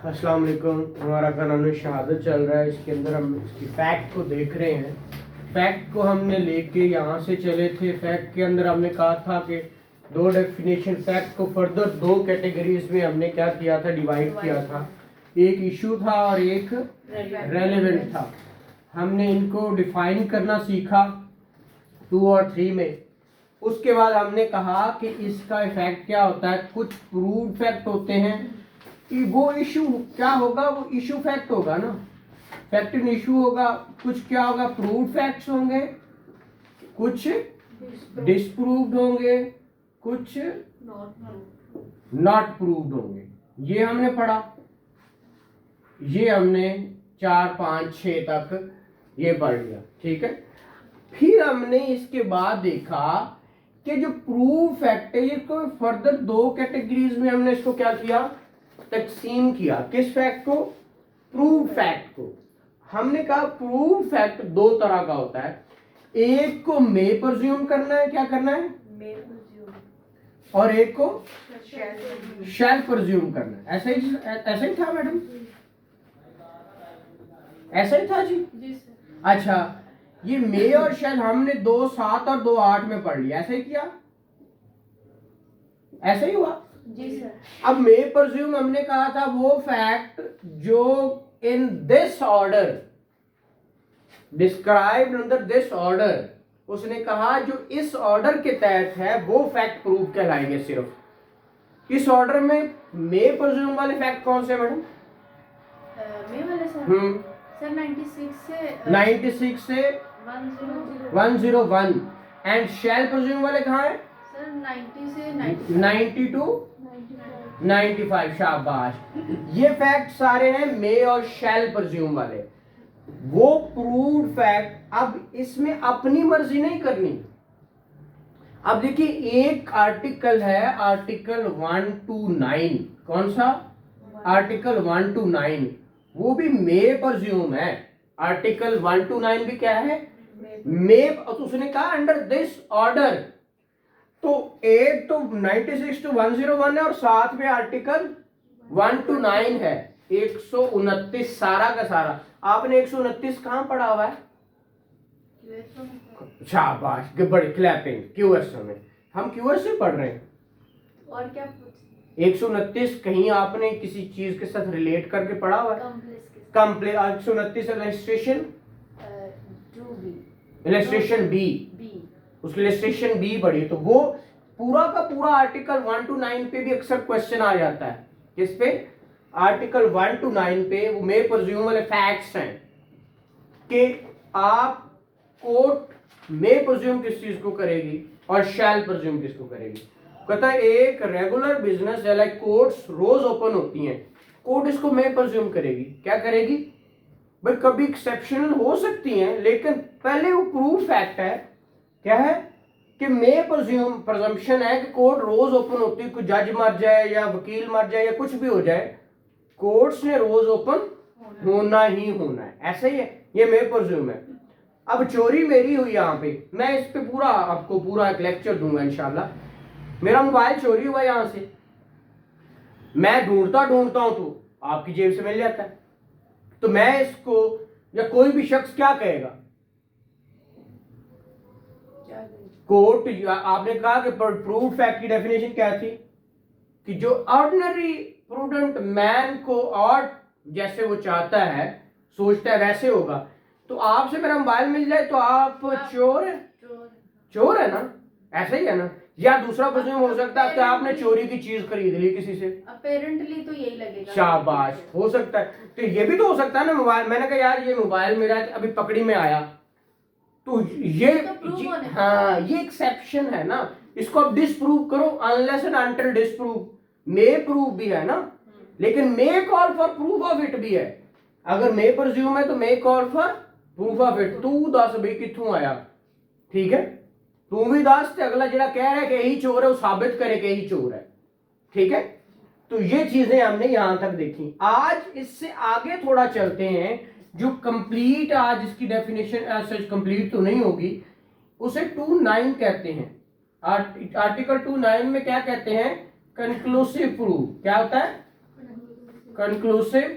अस्सलाम वालेकुम। हमारा कानून शहादत चल रहा है, इसके अंदर हम इसकी फैक्ट को देख रहे हैं। फैक्ट को हमने लेके यहाँ से चले थे। फैक्ट के अंदर हमने कहा था कि दो डेफिनेशन, फैक्ट को फर्दर दो कैटेगरीज में हमने क्या किया था, डिवाइड किया था। एक इशू था और एक रेलेवेंट था। हमने इनको डिफाइन करना सीखा 2 और 3 में। उसके बाद हमने कहा कि इसका इफेक्ट क्या होता है। कुछ प्रूव्ड फैक्ट होते हैं कि वो इशू क्या होगा, वो इशू फैक्ट होगा ना, फैक्ट इन इशू होगा। कुछ क्या होगा, प्रूव्ड फैक्ट्स होंगे, कुछ डिस्प्रूव्ड होंगे, कुछ नॉट प्रूव्ड होंगे। ये हमने पढ़ा, ये हमने 4, 5, 6 तक ये पढ़ लिया, ठीक है। फिर हमने इसके बाद देखा कि जो प्रूव फैक्ट है इसको फर्दर दो कैटेगरीज में हमने इसको क्या किया, तकसीम किया। किस फैक्ट को, प्रूव फैक्ट को। हमने कहा प्रूव फैक्ट दो तरह का होता है। एक को मे प्रिज्यूम करना है, क्या करना है, और एक को शैल प्रिज्यूम करना है। ऐसा ही था मैडम, ऐसा ही था जी। अच्छा, ये मे और शैल हमने 2.7 और 2.8 में पढ़ लिया, ऐसा ही किया, ऐसा ही हुआ जी सर। अब मे प्रिज्यूम हमने कहा था वो फैक्ट जो in this order described under this order, उसने कहा जो इस ऑर्डर के तहत है वो फैक्ट प्रूव कहलाएंगे। सिर्फ इस ऑर्डर में मे प्रिज्यूम वाले फैक्ट कौन से मैडम? मे वाले सर सर 96 से 101 एंड शैल प्रिज्यूम वाले कहाँ है सर 90 से 90 टू 95। शाबाश। ये फैक्ट सारे हैं मे और शैल प्रिज्यूम वाले। वो प्रूव्ड फैक्ट, अब इसमें अपनी मर्जी नहीं करनी। अब देखिए एक आर्टिकल है, आर्टिकल 1 to 9। कौन सा? आर्टिकल 1 to 9, वो भी मे प्रिज्यूम है। आर्टिकल 1 to 9 भी क्या है, मे। तो उसने कहा अंडर दिस ऑर्डर, तो एक तो 96 to 101 है और साथ में आर्टिकल 1 to 9 है। 129 सारा का सारा। आपने 129 कहां पढ़ा हुआ है? शाबाश, बड़ी क्लैपिंग। क्यूएसओ में हम क्यूएसओ पढ़ रहे हैं। और क्या 129 कहीं आपने किसी चीज के साथ रिलेट करके पढ़ा हुआ है? कंप्लेन 129 इलस्ट्रेशन इलस्ट्रेशन बी, उसकी इलस्ट्रेशन बी पढ़ी। तो वो पूरा का पूरा आर्टिकल 1 to 9 पे भी अक्सर क्वेश्चन आ जाता है। किस पे? आर्टिकल 1 to 9 पे वो मे प्रिज्यूम वाले फैक्ट्स हैं कि आप कोर्ट मे प्रिज्यूम किस चीज को करेगी और शैल प्रिज्यूम किसको करेगी। कहता है एक रेगुलर बिजनेस है, लाइक कोर्ट्स रोज ओपन होती हैं, कोर्ट इसको मे प्रिज्यूम करेगी। क्या करेगी भाई? कभी एक्सेप्शनल हो सकती हैं, लेकिन पहले वो प्रूव फैक्ट है। क्या है कि मे प्रिजम्पशन है कि कोर्ट रोज ओपन होती है। कोई जज मर जाए या वकील मर जाए या कुछ भी हो जाए, कोर्ट्स ने रोज ओपन होना ही होना है। ऐसा ही है, ये मे प्रिज्यूम है। अब चोरी मेरी हुई यहाँ पे, मैं इस पे पूरा आपको पूरा एक लेक्चर दूंगा इंशाल्लाह। मेरा मोबाइल चोरी हुआ यहां से, मैं ढूंढता हूं तो आपकी जेब से मिल जाता है। तो मैं इसको, या कोई भी शख्स क्या कहेगा? कोर्ट, आपने कहा कि प्रूव्ड फैक्ट की डेफिनेशन क्या थी कि जो ऑर्डिनरी प्रूडेंट मैन को और जैसे वो चाहता है, सोचता है वैसे होगा। तो आपसे मेरा मोबाइल मिल जाए तो आप चोर है, चोर है ना, ऐसा ही है ना। या दूसरा प्रिज्यूम हो सकता है कि आपने चोरी की चीज खरीद ली किसी से, अपेरेंटली तो यही लगेगा। शाबाश, हो सकता है। तो ये भी तो हो सकता है ना, मोबाइल, मैंने कहा यार ये मोबाइल मेरा अभी पकड़ी में आया, तो ये हाँ, ये एक्सेप्शन है ना। इसको आप डिसप्रूव करो, unless and until disprove. May prove भी है ना, लेकिन मे call for proof of it भी है। अगर मे प्रिज्यूम है तो मे call for proof of it. तू दस भाई किथों आया, ठीक है, तू भी दस, ते अगला जरा कह रहा है कि यही चोर है वो साबित करे कि यही चोर है, ठीक है। तो ये चीजें हमने यहां तक देखी। आज इससे आगे थोड़ा चलते हैं। जो कंप्लीट आज इसकी डेफिनेशन एज सच कंप्लीट तो नहीं होगी, उसे 2.9 कहते हैं। आर्टिकल 2.9 में क्या कहते हैं? Conclusive proof. क्या होता है? Conclusive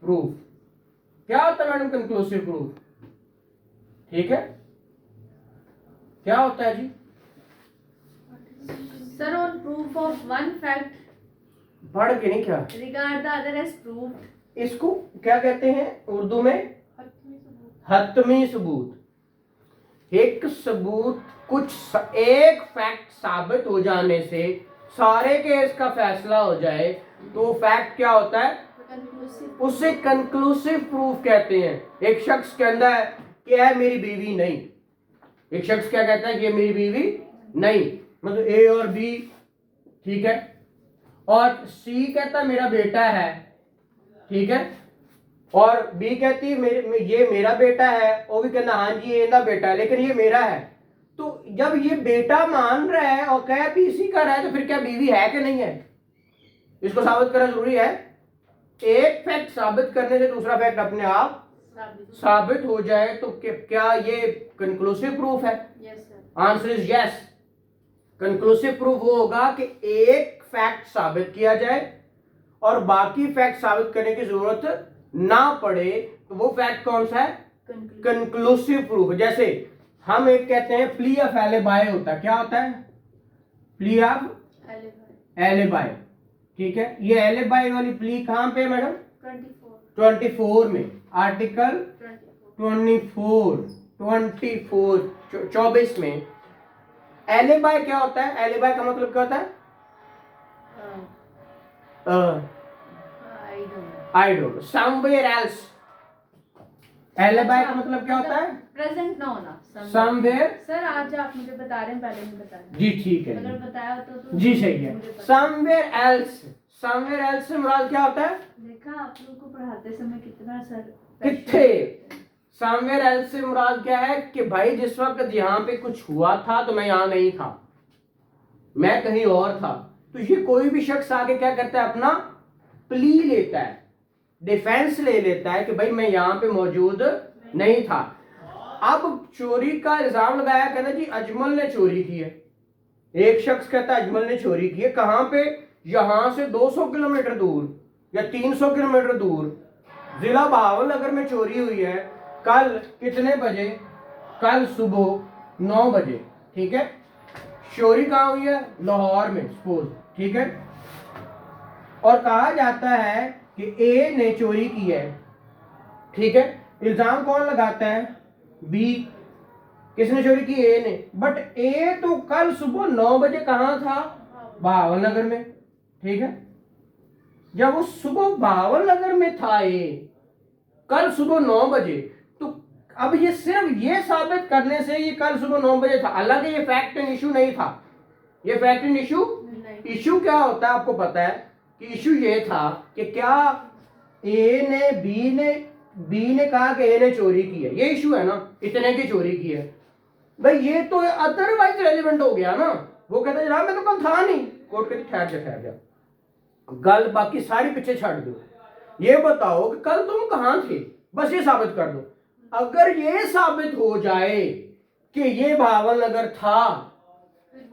proof. क्या होता है मैडम कंक्लूसिव प्रूफ? ठीक है, क्या होता है जी? Sir on proof of one fact पढ़ के नहीं, क्या regard the other as proof. इसको क्या कहते हैं उर्दू में? हतमी सबूत। एक सबूत एक फैक्ट साबित हो जाने से सारे केस का फैसला हो जाए तो फैक्ट क्या होता है? उसे कंक्लूसिव प्रूफ कहते हैं। एक शख्स कहता है कि है मेरी बीवी नहीं, एक शख्स क्या कहता है कि ये मेरी बीवी नहीं, मतलब ए और बी, ठीक है, और सी कहता है मेरा बेटा है, ठीक है, और बी कहती है ये मेरा बेटा है, वो भी कहना हाँ जी ये इनका बेटा है लेकिन ये मेरा है। तो जब ये बेटा मान रहा है और कह भी इसी का रहा है तो फिर क्या बीवी है कि नहीं है? इसको साबित करना जरूरी है। एक फैक्ट साबित करने से दूसरा फैक्ट अपने आप साबित हो जाए तो क्या ये कंक्लूसिव प्रूफ है? Yes sir. Answer is yes. Conclusive proof वो होगा कि एक फैक्ट साबित किया जाए और बाकी फैक्ट साबित करने की जरूरत ना पड़े, तो वो फैक्ट कौन सा है? Conclusive proof. जैसे हम एक कहते हैं प्ली ऑफ एलिबाई होता है, क्या होता है? प्ली ऑफ एलिबाई, ठीक है। ये एलिबाई वाली प्ली कहां पे मैडम? 24 में, आर्टिकल 24 में। एलिबाई क्या होता है? एलिबाई का मतलब क्या होता है? I don't, somewhere else. Alibi का मतलब क्या होता है? प्रेजेंट ना होना। समवेयर। सर आज आप मुझे बता रहे हैं, पहले नहीं बताया। जी ठीक है, अगर बताया होता तो जी सही है। मुझे पता। समवेयर एल्स, समवेयर एल्स से मुराद क्या होता है? देखा आप लोग को पढ़ाते समय कितना सर कितने समवेयर एल्स से मुराद क्या है कि भाई जिस वक्त यहाँ पे कुछ हुआ था तो मैं यहाँ नहीं था, मैं कहीं और था। तो ये कोई भी शख्स आगे क्या करता है? अपना प्ली लेता है, डिफेंस ले लेता है कि भाई मैं यहाँ पे मौजूद नहीं था। अब चोरी का इल्जाम लगाया, कहना जी अजमल ने चोरी की है। एक शख्स कहता है अजमल ने चोरी की है, कहां पे? यहां से 200 किलोमीटर दूर या 300 किलोमीटर दूर जिला बहावलनगर में चोरी हुई है। कल कितने बजे? कल सुबह 9 बजे, ठीक है। चोरी कहां हुई है? लाहौर में सपोज, ठीक है। और कहा जाता है कि ए ने चोरी की है, ठीक है। इल्जाम कौन लगाता है? बी। किसने चोरी की? ए ने। बट ए तो कल सुबह 9 बजे कहां था? बहावलनगर में, ठीक है। जब वो सुबह बहावलनगर में था ए, कल सुबह 9 बजे, तो अब ये सिर्फ ये साबित करने से ये कल सुबह 9 बजे था, हालांकि ये फैक्ट एंड इशू नहीं था। ये फैक्ट एंड इशू क्या होता है आपको पता है कि इशू ये था कि क्या बी ने कहा कि ए ने चोरी की है, ये इशू है ना, इतने की चोरी की है। भाई ये तो अदरवाइज रेलिवेंट हो गया ना। वो कहता जनाब मैं तो कल था नहीं। कोर्ट कहती ठहर जा, गल बाकी सारी पीछे छाड़ दो, ये बताओ कि कल तुम कहां थे, बस ये साबित कर दो। अगर ये साबित हो जाए कि ये बहावलनगर था,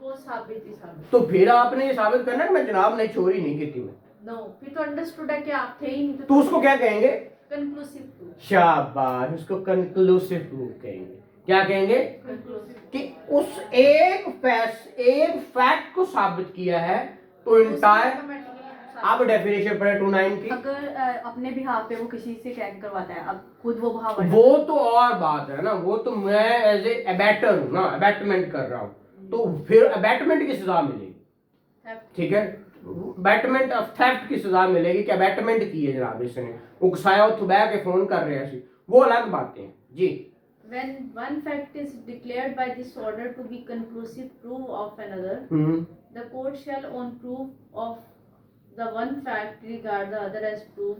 वो साबित तो फिर आपने ये साबित करना कि मैं जनाब नहीं चोरी नहीं की थी मैं। नो, फिर तो अंडरस्टूड है कि आप थे ही नहीं। तो उसको क्या कहेंगे? Conclusive proof. शाबाश, उसको कंक्लूसिव प्रूफ कहेंगे। क्या कहेंगे? कि उस एक फैक्ट को साबित किया है तो इंटायर। आप डेफिनेशन पढ़े 29 की। अगर अपने बिहाफ पे वो किसी से क्लेम करवाता है, अब खुद वो बहाव, वो तो और बात है ना, वो तो मैं एज ए अबैटर हूँ ना, अबैटमेंट कर रहा हूँ, तो फिर अबैटमेंट की सजा मिलेगी, ठीक है। अबैटमेंट ऑफ थेफ्ट की सजा मिलेगी कि अबैटमेंट की है जनाब इसने, उकसाया थुबा के फोन कर रहे हैं, वो अलग बातें हैं जी। When one fact is declared by this order to be conclusive proof of another, the court shall on proof of the one fact regard the other as proof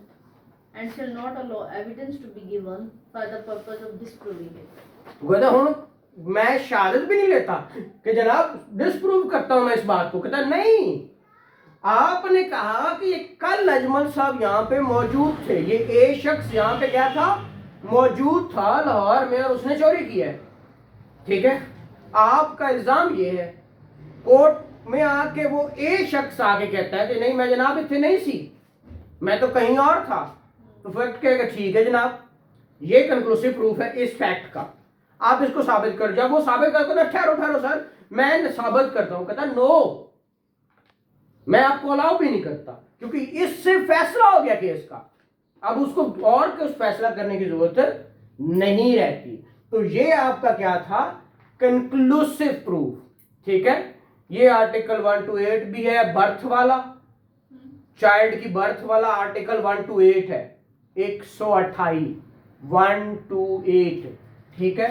and shall not allow evidence to be given for the purpose of disproving it. कहता हूँ मैं शहादत भी नहीं लेता कि जनाब disprove करता हूँ मैं इस बात को। कहता नहीं, आपने कहा कि ये कल अजमल साहब यहाँ पे मौजूद थे, ये ए शख्स यहाँ पे क्या था? मौजूद था लाहौर में और उसने चोरी की है, ठीक है। आपका इल्जाम ये है, कोर्ट में आके वो ए शख्स आके कहता है कि नहीं मैं जनाब इतने नहीं सी, मैं तो कहीं और था। तो फैक्ट कहेगा ठीक है जनाब, ये कंक्लूसिव प्रूफ है इस फैक्ट का, आप इसको साबित कर। जब वो साबित करता है, ठहरो ठहरो सर मैं साबित करता हूं, कहता नो मैं आपको अलाउ भी नहीं करता, क्योंकि इससे फैसला हो गया केस का, अब उसको और कुछ फैसला करने की जरूरत नहीं रहती। तो ये आपका क्या था, कंक्लूसिव प्रूफ। ठीक है, ये आर्टिकल 1 to 8 भी है, बर्थ वाला, चाइल्ड की बर्थ वाला आर्टिकल 1 to 8 है, 128 1 to 8। ठीक है,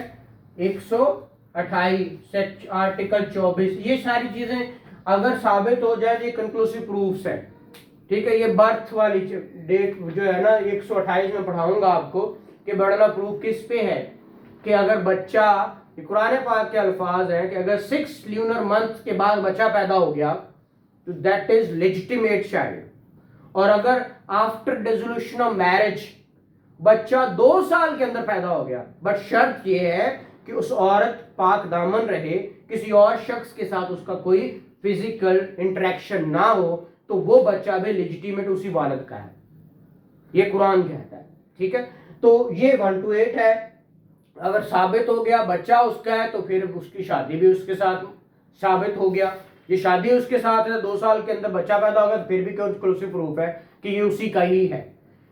128 से आर्टिकल 24, ये सारी चीजें अगर साबित हो जाए ये कंक्लूसिव प्रूफ्स है। ठीक है, ये बर्थ वाली डेट जो है ना 128 में पढ़ाऊंगा आपको कि बड़ा प्रूफ किस पे है, कि अगर बच्चा, कुरान पाक के अल्फाज है कि अगर 6 ल्यूनर मंथ के बाद बच्चा पैदा हो गया तो दैट इज लेजिटिमेट चाइल्ड, और अगर आफ्टर डिसोल्यूशन ऑफ मैरिज बच्चा 2 साल के अंदर पैदा हो गया, बट शर्त यह है कि उस औरत पाक दामन रहे, किसी और शख्स के साथ उसका कोई फिजिकल इंटरेक्शन ना हो, तो वो बच्चा भी लेजिटिमेट उसी वालिद का है, ये कुरान कहता है। ठीक है, तो ये 1 to 8 है। अगर साबित हो गया बच्चा उसका है तो फिर उसकी शादी भी उसके साथ साबित हो गया, ये शादी उसके साथ है, 2 साल के अंदर बच्चा पैदा होगा तो फिर भी कंक्लूसिव प्रूफ है कि ये उसी का ही है।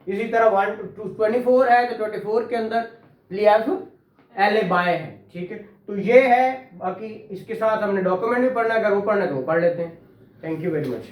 इसी तरह 1 to 24 है तो 24 के अंदर लियाफ एलिबाय है। ठीक है, तो ये है। बाकी इसके साथ हमने डॉक्यूमेंट भी पढ़ना है, अगर वो पढ़ना है तो वो पढ़ लेते हैं। Thank you very much.